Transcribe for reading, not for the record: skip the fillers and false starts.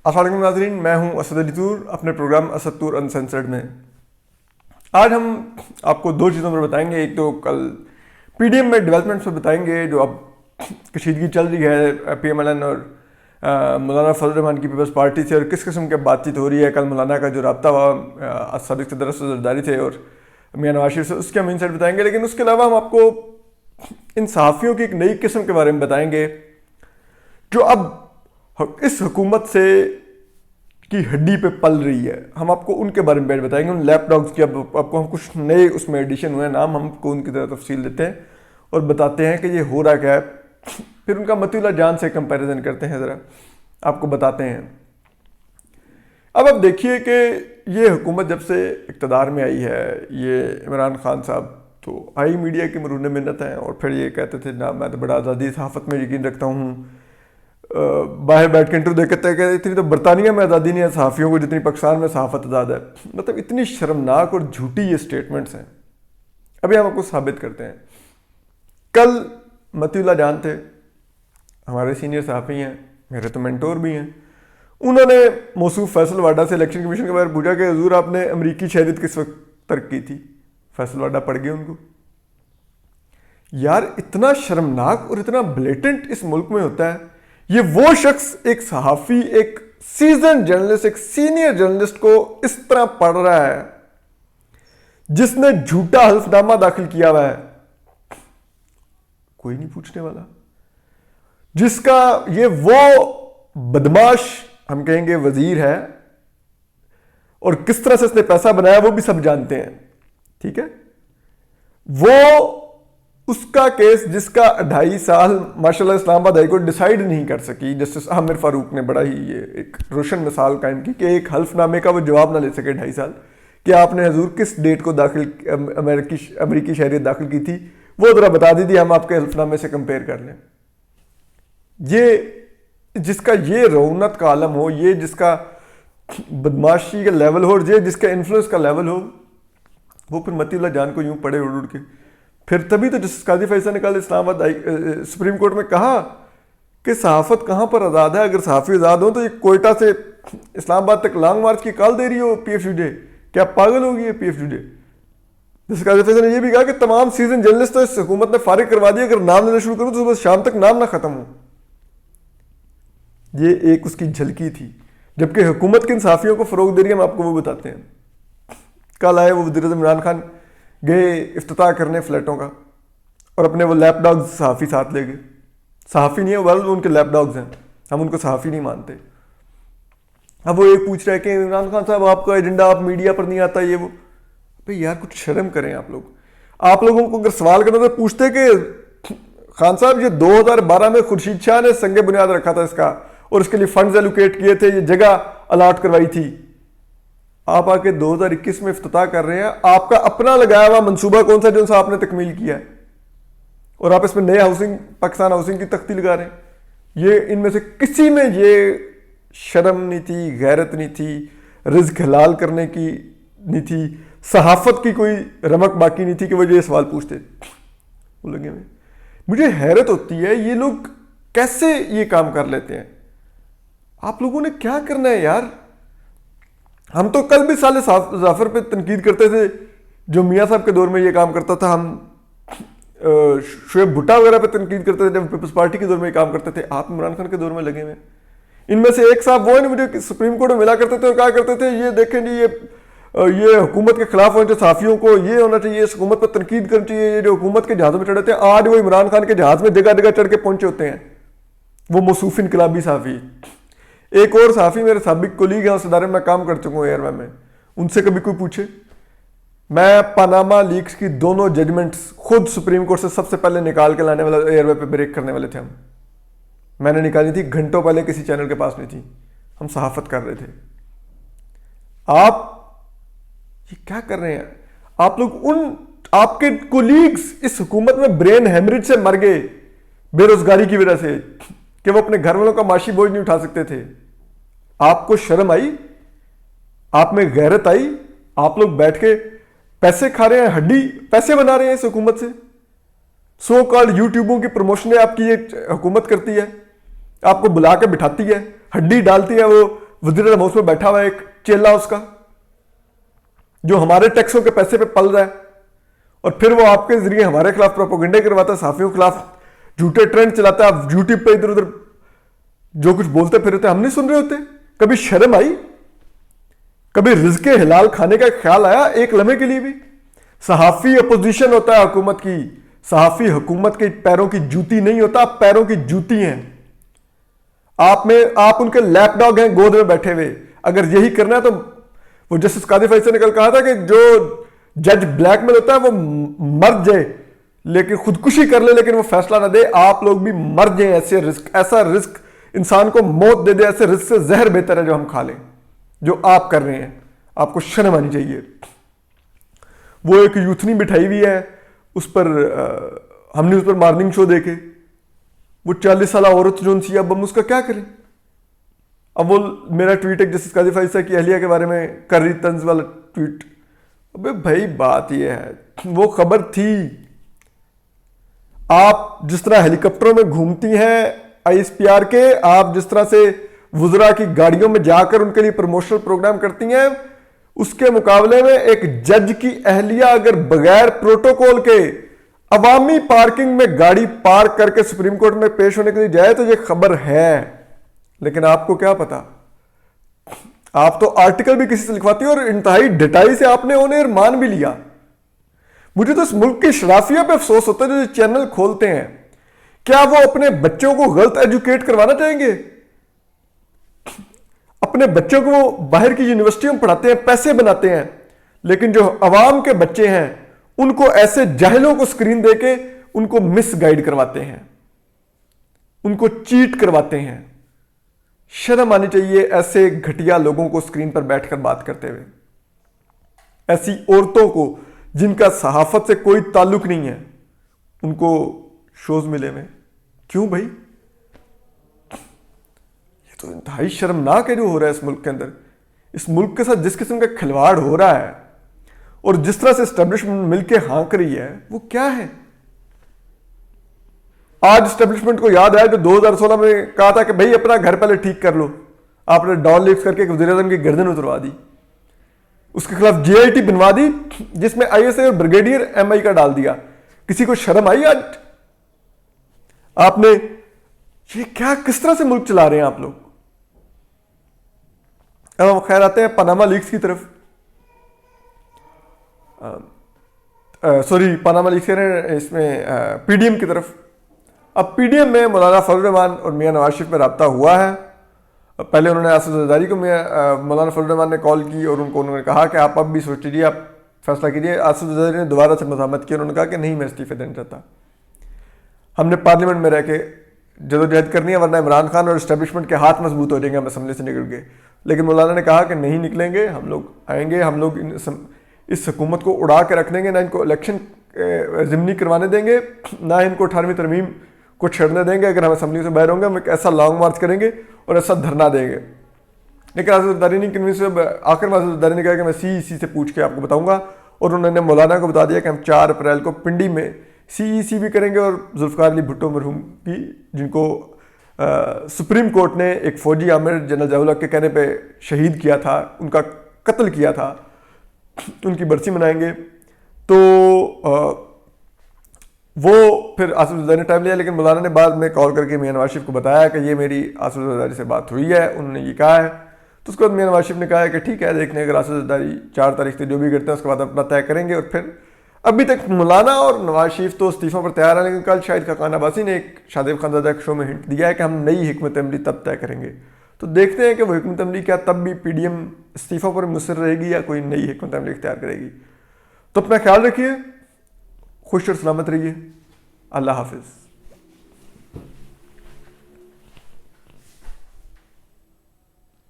अस्सलाम वालेकुम नाज़रीन, मैं हूं असद अली तूर अपने प्रोग्राम असद तूर अनसेंसर्ड में। आज हम आपको दो चीज़ों पर बताएंगे। एक तो कल पीडीएम में डेवलपमेंट्स पर बताएंगे जो अब कशीदगी चल रही है पीएमएलएन और मौलाना फजल रहमान की पीपल्स पार्टी से, और किस किस्म की बातचीत हो रही है। कल मौलाना का जो रब्ता हुआ साबिक सदर असद ज़रदारी थे और मियां नवाज शरीफ से, उसके हम इनसाइट बताएंगे। लेकिन उसके अलावा हम आपको इन सहाफ़ियों की एक नई किस्म के बारे में बताएंगे जो अब इस हुकूमत से की हड्डी पे पल रही है। हम आपको उनके बारे में बताएंगे, उन लैपडॉग्स की। अब आपको हम कुछ नए उसमें एडिशन हुए हैं नाम, हमको उनकी तरह तफसील देते हैं और बताते हैं कि ये हो रहा क्या है। फिर उनका मतीउल्लाह जान से कंपैरिजन करते हैं, ज़रा आपको बताते हैं। अब आप देखिए कि ये हुकूमत जब से इक़्तिदार में आई है, ये इमरान खान साहब तो आई मीडिया की मरून मिन्नत हैं, और फिर ये कहते थे ना मैं तो बड़ा आज़ादी सहाफ़त में यकीन रखता हूँ। बाहर बैठ के इंटरव्यू देखते हैं कि इतनी तो बरतानिया में आज़ादी नहीं है सहाफ़ियों को जितनी पाकिस्तान में सहाफ़त आज़ाद है। मतलब इतनी शर्मनाक और झूठी ये स्टेटमेंट्स हैं। अभी हम आपको साबित करते हैं। कल मतीउल्लाह जान थे, हमारे सीनियर सहाफ़ी हैं, मेरे तो मेंटोर भी हैं। उन्होंने मौसूफ फैसल वाडा से इलेक्शन कमीशन के बारे में पूछा कि हुजूर आपने अमरीकी शहरियत किस वक्त तर्क की थी। फैसल वाडा पड़ गए उनको। यार इतना शर्मनाक और इतना ब्लेटेंट इस मुल्क में होता है। ये वो शख्स, एक सहाफ़ी, एक सीजन जर्नलिस्ट, एक सीनियर जर्नलिस्ट को इस तरह पढ़ रहा है जिसने झूठा हल्फनामा दाखिल किया हुआ है। कोई नहीं पूछने वाला। जिसका ये वो बदमाश हम कहेंगे वजीर है, और किस तरह से इसने पैसा बनाया वो भी सब जानते हैं। ठीक है, वो उसका केस जिसका 2.5 साल माशाल्लाह इस्लामाबाद हाई कोर्ट डिसाइड नहीं कर सकी। जस्टिस आमिर फारूक ने बड़ा ही ये एक रोशन मिसाल कायम की कि एक हल्फनामे का वो जवाब ना ले सके 2.5 साल कि आपने हजूर किस डेट को दाखिल अमेरिकी शहरियत दाखिल की थी, वो जरा बता दीजिए, हम आपके हल्फनामे से कंपेयर कर लें। ये जिसका ये रौनक का आलम हो, ये जिसका बदमाशी का लेवल हो, और ये जिसका इन्फ्लुएंस का लेवल हो, वो फिर मतीउल्लाह जान को यूं पड़े उड़ उड़ के। फिर तभी तो जस्टिस काजी फैसल ने कल इस्लामाबाद सुप्रीम कोर्ट में कहा कि सहाफ़त कहाँ पर आज़ाद है। अगर सहाफ़ी आज़ाद हो तो ये कोयटा से इस्लामाबाद तक लॉन्ग मार्च की कॉल दे रही हो पीएफयू डे, क्या पागल होगी ये पीएफयू डे। जस्टिस काजी फैसल ने यह भी कहा कि तमाम सीजन जर्नलिस्ट तो इस हुकूमत ने फारिग करवा दिया, अगर नाम लेना शुरू करूँ तो सुबह शाम तक नाम ना खत्म हो। ये एक उसकी झलकी थी, जबकि हुकूमत किन सहाफ़ियों को फ़रोग दे रही है हम आपको वो बताते हैं। कल आए वो वज़ीर-ए-आज़म इमरान खान, गए इफ्तिताह करने फ्लैटों का, और अपने वो लैपडॉग्स सहाफ़ी साथ ले गए। सहाफ़ी नहीं है वर्ल्ड, उनके लैपडॉग्स हैं, हम उनको सहाफ़ी नहीं मानते। अब वो एक पूछ रहे हैं कि इमरान खान साहब आपका एजेंडा आप मीडिया पर नहीं आता, ये वो। भाई यार कुछ शर्म करें आप लोग। आप लोगों को अगर सवाल करना तो पूछते कि खान साहब ये 2012 में खुर्शीद शाह ने संगे बुनियाद रखा था इसका, और इसके लिए फंड्स एलोकेट किए थे, ये जगह अलाट करवाई थी। आप आके 2021 में इफ्तिताह कर रहे हैं। आपका अपना लगाया हुआ मंसूबा कौन सा जो सा आपने तकमील किया है, और आप इसमें नए हाउसिंग, पाकिस्तान हाउसिंग की तख्ती लगा रहे हैं। ये इनमें से किसी में ये शर्म नहीं थी, गैरत नहीं थी, रिज़्क हलाल करने की नहीं थी, सहाफ़त की कोई रमक बाकी नहीं थी कि वो ये सवाल पूछते वो लगे में। मुझे हैरत होती है ये लोग कैसे ये काम कर लेते हैं। आप लोगों ने क्या करना है यार। हम तो कल भी साले जाफर पे तनकीद करते थे, जो मियाँ साहब के दौर में ये काम करता था। हम शुएब भुट्टा वगैरह पे तनकीद करते थे जब पीपल्स पार्टी के दौर में ये काम करते थे। आप इमरान खान के दौर में लगे हुए। इनमें से एक साहब वो है मुझे सुप्रीम कोर्ट में मिला करते थे और कहा करते थे ये देखें जी ये हुकूमत के खिलाफ होने सहाफ़ियों को ये होना चाहिए, इस हुकूमत पर तनकीद करनी चाहिए। ये जो हुकूमत के जहाज़ों में चढ़े थे, आज वो इमरान खान के जहाज़ में जगह जगह चढ़ के पहुंचे होते हैं, वो मौसूफ इनकलाबी सहाफ़ी। एक और सहाफ़ी मेरे साबिक कोलीग हैं, उस इदारे में मैं काम कर चुका हूँ एयरवे में, उनसे कभी कोई पूछे, मैं पनामा लीक्स की दोनों जजमेंट्स खुद सुप्रीम कोर्ट से सबसे पहले निकाल के लाने वाला, एयरवे पे ब्रेक करने वाले थे हम। मैंने निकाली थी घंटों पहले, किसी चैनल के पास नहीं थी, हम सहाफ़त कर रहे थे। आप ये क्या कर रहे हैं आप लोग। उन आपके कोलीग्स इस हुकूमत में ब्रेन हेमरेज से मर गए बेरोजगारी की वजह से कि वो अपने घर वालों का माशी बोझ नहीं उठा सकते थे। आपको शर्म आई, आप में गैरत आई, आप लोग बैठ के पैसे खा रहे हैं, हड्डी पैसे बना रहे हैं इस हुकूमत से। सो कॉल्ड यूट्यूबों की प्रमोशनें आपकी ये हुकूमत करती है, आपको बुला के बिठाती है, हड्डी डालती है वो वज़ीर-ए-आज़म हाउस में बैठा हुआ है एक चेला उसका, जो हमारे टैक्सों के पैसे पे पल रहा है, और फिर वो आपके जरिए हमारे खिलाफ प्रोपेगेंडा करवाता है, सहाफियों के खिलाफ झूठे ट्रेंड चलाता है। आप यूट्यूब पे इधर उधर जो कुछ बोलते फिर होते हम नहीं सुन रहे होते? कभी शर्म आई? कभी रिज़्क़ हिलाल खाने का ख्याल आया एक लम्हे के लिए भी? सहाफ़ी अपोजिशन होता है हुकूमत की, सहाफ़ी हुकूमत के पैरों की जूती नहीं होता, आप पैरों की जूती हैं। आप उनके लैपडॉग हैं गोद में बैठे हुए। अगर यही करना है तो वो जस्टिस कादिर फैसल ने कल कहा था कि जो जज ब्लैकमेल होता है वो मर जाए लेकिन खुदकुशी कर ले लेकिन वो फैसला ना दे। आप लोग भी मर जाए, ऐसा रिस्क इंसान को मौत दे दे, ऐसे रिस्क से जहर बेहतर है जो हम खा लें, जो आप कर रहे हैं। आपको शर्म आनी चाहिए। वो एक यूथनी बिठाई हुई है, उस पर हमने उस पर मॉर्निंग शो देखे, वो 40 साल औरत जो सी, अब हम उसका क्या करें? अब वो मेरा ट्वीट एक जस्टिस कादिर फैसल की अहलिया के बारे में कर रही तंज वाला ट्वीट। अबे भाई बात ये है, वो खबर थी। आप जिस तरह हेलीकॉप्टरों में घूमती हैं ISPR के, आप जिस तरह से वुज़रा की गाड़ियों में जाकर उनके लिए प्रमोशनल प्रोग्राम करती हैं, उसके मुकाबले में एक जज की अहलिया अगर बगैर प्रोटोकॉल के अवामी पार्किंग में गाड़ी पार्क करके सुप्रीम कोर्ट में पेश होने के लिए जाए तो ये खबर है। लेकिन आपको क्या पता, आप तो आर्टिकल भी किसी से लिखवाती हो और इंतहाई डटाई से आपने उन्हें मान भी लिया। मुझे तो इस मुल्क की शराफिया पे अफसोस होता है जो चैनल खोलते हैं। क्या वो अपने बच्चों को गलत एजुकेट करवाना चाहेंगे? अपने बच्चों को वो बाहर की यूनिवर्सिटियों में पढ़ाते हैं, पैसे बनाते हैं, लेकिन जो अवाम के बच्चे हैं उनको ऐसे जाहिलों को स्क्रीन देके उनको मिस गाइड करवाते हैं, उनको चीट करवाते हैं। शर्म आनी चाहिए ऐसे घटिया लोगों को स्क्रीन पर बैठकर बात करते हुए, ऐसी औरतों को जिनका सहाफत से कोई ताल्लुक नहीं है, उनको शोज मिले में। क्यों भाई? ये तो इंतहाई शर्मनाक है जो हो रहा है इस मुल्क के अंदर। इस मुल्क के साथ जिस किस्म का खिलवाड़ हो रहा है और जिस तरह से एस्टेब्लिशमेंट मिलकर हाँक रही है, वो क्या है? आज एस्टेब्लिशमेंट को याद आया जो 2016 में कहा था कि भाई अपना घर पहले ठीक कर लो। आपने डॉन लीक्स करके वज़ीर-ए-आज़म की गर्दन उतरवा दी, उसके खिलाफ JIT बनवा दी जिसमें ISI और ब्रिगेडियर MI का डाल दिया। किसी को शर्म आई आज? आपने ये क्या, किस तरह से मुल्क चला रहे हैं आप लोग? अब हम खैर आते हैं पनामा लीक्स की तरफ। पनामा लीक्स कह रहे हैं, इसमें PDM की तरफ। अब PDM में मौलाना फजल रहमान और मियां नवाज शरीफ में रब्ता हुआ है। पहले उन्होंने आसिफ ज़रदारी को मौलाना फजल रहमान ने कॉल की और उन्होंने कहा कि आप अब भी सोच लीजिए, आप फैसला कीजिए। आसिफ ज़रदारी ने दोबारा से मज़ामत की, उन्होंने कहा कि नहीं, मैं इस्तीफे देना चाहता। हमने पार्लियामेंट में रह के जदोजहद करनी है वरना इमरान खान और इस्टेब्लिशमेंट के हाथ मजबूत हो जाएंगे, हम असम्बली से निकल गए। लेकिन मौलाना ने कहा कि नहीं निकलेंगे, हम लोग आएंगे, हम लोग इस हुकूमत को उड़ा के रख देंगे, ना इनको इलेक्शन ज़िमनी करवाने देंगे, ना इनको 18वीं तरमीम को छेड़ने देंगे। अगर हम असम्बली से बाहर होंगे हम एक ऐसा लॉन्ग मार्च करेंगे और ऐसा धरना देंगे। लेकिन आसिफ ज़रदारी ने कन्विंस, आखिर में आसिफ ज़रदारी ने कहा कि मैं CEC से पूछ के आपको बताऊंगा, और उन्होंने मौलाना को बता दिया कि हम 4 अप्रैल को पिंडी में CEC भी करेंगे और जुल्फ़िकार अली भुट्टो मरहूम की, जिनको सुप्रीम कोर्ट ने एक फ़ौजी आमिर जनरल ज़िया-उल-हक के कहने पे शहीद किया था, उनका कत्ल किया था, उनकी बरसी मनाएंगे। तो वो फिर आसिफ ज़रदारी ने टाइम लिया, लेकिन मौलाना ने बाद में कॉल करके मियां नवाज शरीफ को बताया कि ये मेरी आसिफ ज़रदारी से बात हुई है, उन्होंने ये कहा है। तो उसके बाद मियां नवाज शरीफ ने कहा है कि ठीक है, देखने अगर आसिफ ज़रदारी 4 तारीख से जो भी करते हैं उसके बाद अपना तय करेंगे। और फिर अभी तक मौलाना और नवाज शरीफ तो इस्तीफ़ों पर तैयार है, लेकिन कल शायद खाकान अब्बासी ने एक शादिब खानज़ादा के शो में हिंट दिया है कि हम नई हिकमत अमली तब तय करेंगे। तो देखते हैं कि वो हिकमत अमली क्या तब भी PDM इस्तीफ़ों पर मुसर रहेगी या कोई नई हिकमत अमली इख्तियार करेगी। तो अपना ख्याल रखिए, खुश और सलामत रहिए। अल्लाह हाफिज़।